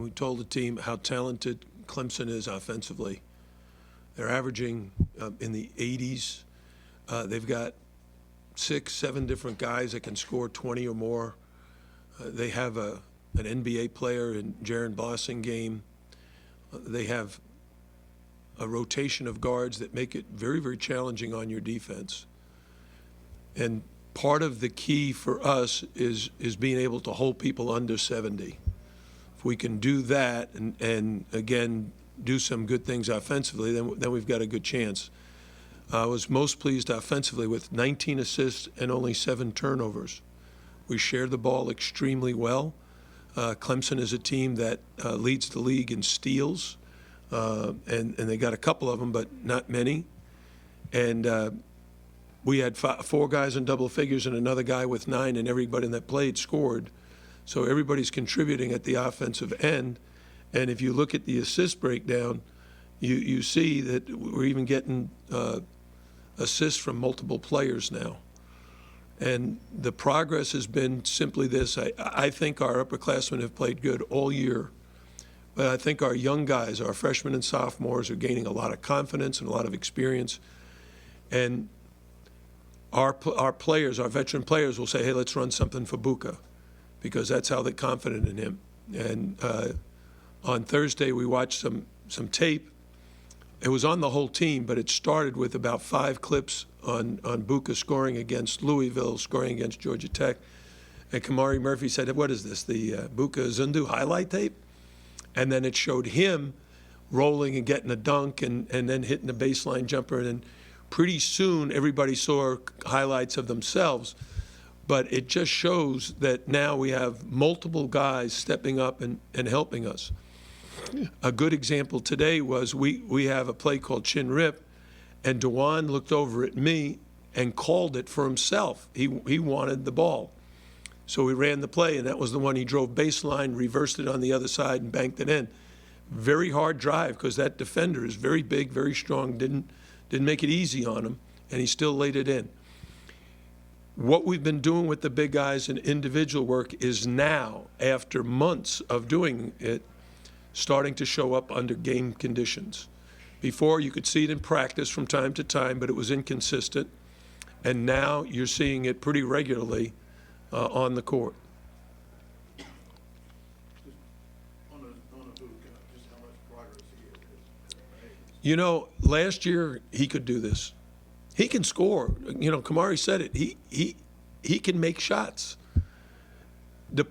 we told the team how talented Clemson is offensively. They're averaging in the 80s. They've got 6, 7 different guys that can score 20 or more. They have an NBA player in Jaron Blossingame. They have a rotation of guards that make it very, very challenging on your defense. And part of the key for us is being able to hold people under 70. If we can do that and again, do some good things offensively, then we've got a good chance. I was most pleased offensively with 19 assists and only 7 turnovers. We shared the ball extremely well. Clemson is a team that leads the league in steals, and they got a couple of them, but not many. And we had 4 guys in double figures and another guy with 9, and everybody that played scored. So everybody's contributing at the offensive end. And if you look at the assist breakdown, you see that we're even getting assists from multiple players now. And the progress has been simply this. I think our upperclassmen have played good all year. But I think our young guys, our freshmen and sophomores, are gaining a lot of confidence and a lot of experience. And our players, our veteran players, will say, hey, let's run something for Buka, because that's how they're confident in him. And on Thursday, we watched some tape. It was on the whole team, but it started with about 5 clips on Buka scoring against Louisville, scoring against Georgia Tech. And Kamari Murphy said, what is this, the Buka Zundu highlight tape? And then it showed him rolling and getting a dunk and then hitting the baseline jumper. And then pretty soon, everybody saw highlights of themselves. But it just shows that now we have multiple guys stepping up and helping us. A good example today was we have a play called Chin Rip, and Dewan looked over at me and called it for himself. He wanted the ball. So we ran the play, and that was the one he drove baseline, reversed it on the other side, and banked it in. Very hard drive, because that defender is very big, very strong, didn't make it easy on him, and he still laid it in. What we've been doing with the big guys in individual work is now, after months of doing it, starting to show up under game conditions. Before, you could see it in practice from time to time, but it was inconsistent. And now you're seeing it pretty regularly on the court. On a Buka, just how much progress he is. You know, last year he could do this. He can score. You know, Kamari said it. He can make shots. The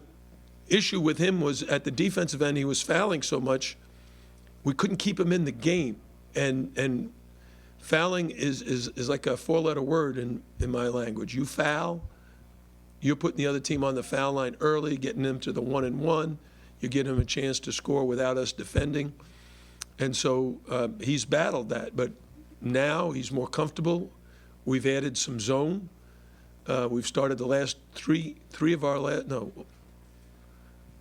issue with him was at the defensive end, he was fouling so much, we couldn't keep him in the game. And fouling is like a 4-letter word in my language. You foul, you're putting the other team on the foul line early, getting them to the 1-and-1. You give him a chance to score without us defending. And so he's battled that. But now he's more comfortable. We've added some zone. We've started the last three of our last, no,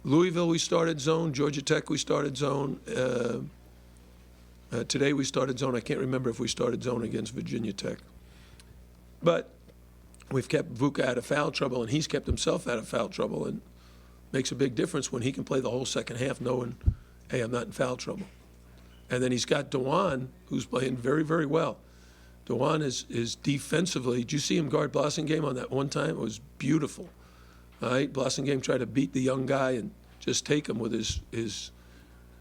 Louisville we started zone, Georgia Tech we started zone. Today we started zone. I can't remember if we started zone against Virginia Tech. But we've kept Buka out of foul trouble, and he's kept himself out of foul trouble, and makes a big difference when he can play the whole second half knowing, hey, I'm not in foul trouble. And then he's got Dewan, who's playing very, very well. Dewan is defensively. Did you see him guard Blossingame on that one time? It was beautiful. All right, Blossingame tried to beat the young guy and just take him with his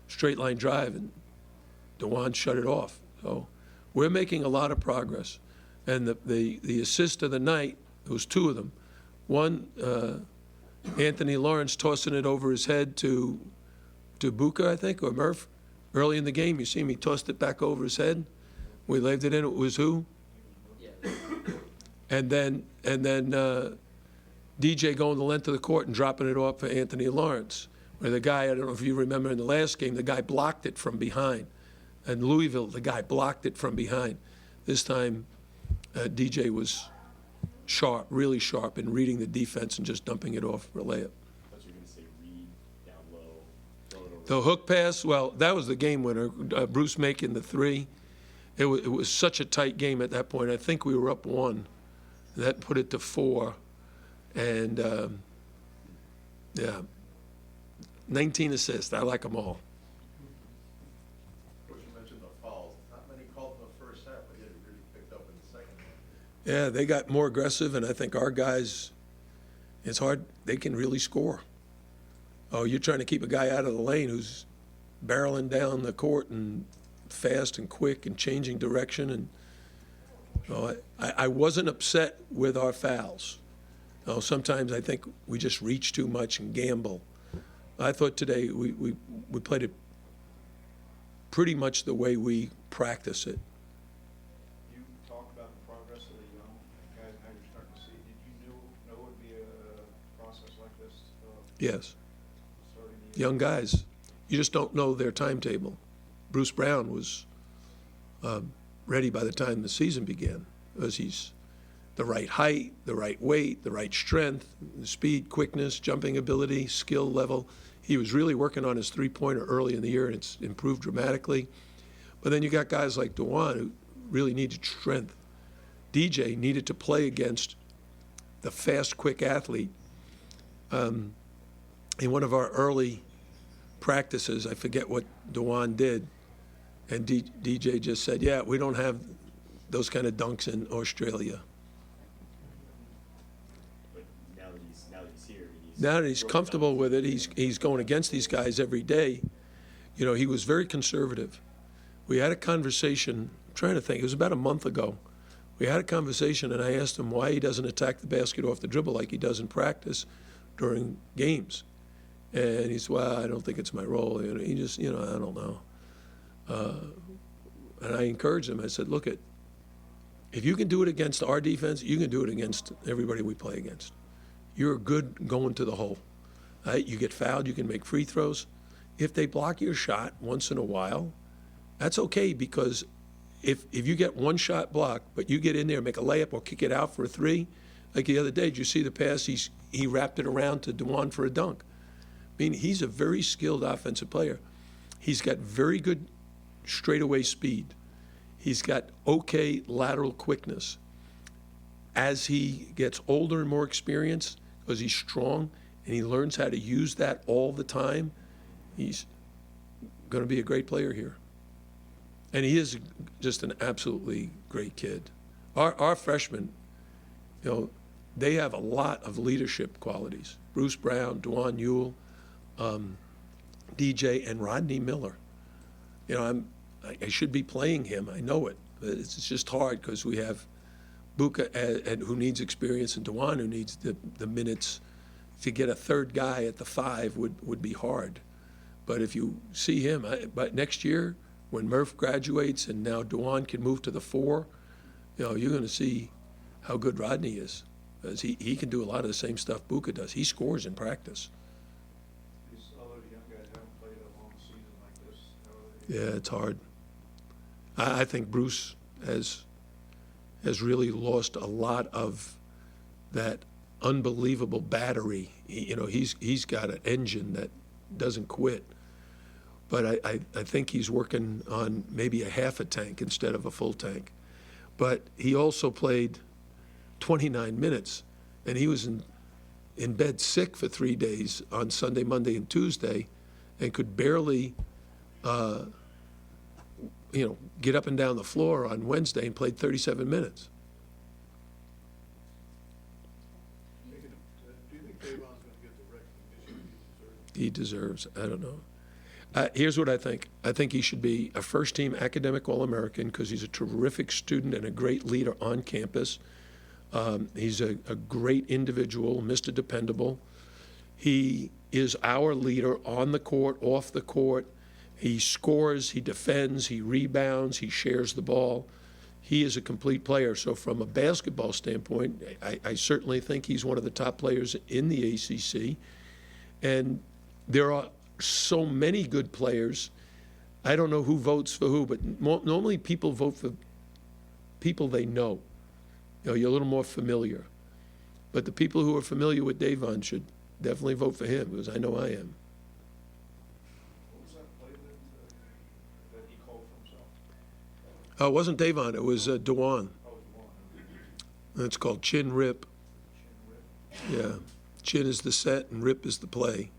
straight line drive, and Dewan shut it off. So we're making a lot of progress. And the assist of the night, there was 2 of them. One, Anthony Lawrence tossing it over his head to Buka, I think, or Murph. Early in the game, you see him, he tossed it back over his head. We laid it in. It was who? Yeah. And then DJ going the length of the court and dropping it off for Anthony Lawrence, where the guy, I don't know if you remember in the last game, the guy blocked it from behind. And Louisville, the guy blocked it from behind. This time, DJ was sharp, really sharp, in reading the defense and just dumping it off for a layup. I thought you were going to say read down low, throw it over. The hook pass, well, that was the game winner. Bruce making the 3. It was such a tight game at that point. I think we were up 1. That put it to 4. And, yeah, 19 assists. I like them all. Coach, you mentioned the fouls. Not many called in the first half, but yet it really picked up in the second half. Yeah, they got more aggressive, and I think our guys, it's hard. They can really score. Oh, you're trying to keep a guy out of the lane who's barreling down the court and fast and quick and changing direction. And I wasn't upset with our fouls. Sometimes I think we just reach too much and gamble. I thought today we played it pretty much the way we practice it. You talk about the progress of the young guys, how you're starting to see. Did you know it would be a process like this? Yes, Starting the year? young guys. You just don't know their timetable. Bruce Brown was ready by the time the season began, because he's the right height, the right weight, the right strength, the speed, quickness, jumping ability, skill level. He was really working on his three-pointer early in the year, and it's improved dramatically. But then you got guys like Dewan who really needed strength. DJ needed to play against the fast, quick athlete. In one of our early practices, I forget what Dewan did, and DJ just said, yeah, we don't have those kind of dunks in Australia. But now that he's here, Now that he's broken comfortable down. with it, he's going against these guys every day. You know, he was very conservative. We had a conversation, I'm trying to think, it was about a month ago. We had a conversation, and I asked him why he doesn't attack the basket off the dribble like he does in practice during games. And he said, well, I don't think it's my role. You know, he just, I don't know. And I encouraged him. I said, look, if you can do it against our defense, you can do it against everybody we play against. You're good going to the hole. Right? You get fouled, you can make free throws. If they block your shot once in a while, that's okay, because if you get one shot blocked, but you get in there and make a layup or kick it out for a three, like the other day, did you see the pass? He wrapped it around to Dewan for a dunk. I mean, he's a very skilled offensive player. He's got very good straightaway speed. He's got okay lateral quickness. As he gets older and more experienced, because he's strong and he learns how to use that all the time, he's going to be a great player here. And he is just an absolutely great kid. Our freshmen, they have a lot of leadership qualities. Bruce Brown, Dewan Ewell, DJ, and Rodney Miller. I should be playing him. I know it. But it's just hard because we have Buka who needs experience, and Dewan who needs the minutes. To get a third guy at the 5 would be hard. But if you see him, but next year when Murph graduates and now Dewan can move to the 4, you're going to see how good Rodney is. Because he can do a lot of the same stuff Buka does. He scores in practice. These other young guys haven't played a long season like this. How are they? Yeah, it's hard. I think Bruce has really lost a lot of that unbelievable battery. He's got an engine that doesn't quit. But I think he's working on maybe a half a tank instead of a full tank. But he also played 29 minutes, and he was in bed sick for 3 days on Sunday, Monday, and Tuesday, and could barely get up and down the floor on Wednesday, and played 37 minutes. Do you think Davon's going to get the recognition He deserves. I don't know. Here's what I think. I think he should be a first-team academic All-American because he's a terrific student and a great leader on campus. He's a great individual, Mr. Dependable. He is our leader on the court, off the court. He scores, he defends, he rebounds, he shares the ball. He is a complete player. So from a basketball standpoint, I certainly think he's one of the top players in the ACC. And there are so many good players. I don't know who votes for who, but normally people vote for people they know. You're a little more familiar. But the people who are familiar with Davon should definitely vote for him, because I know I am. What was that play that he called for himself? It wasn't Davon, it was Dewan. Oh, it was one. It's called chin rip. Chin rip. Yeah. Chin is the set and rip is the play.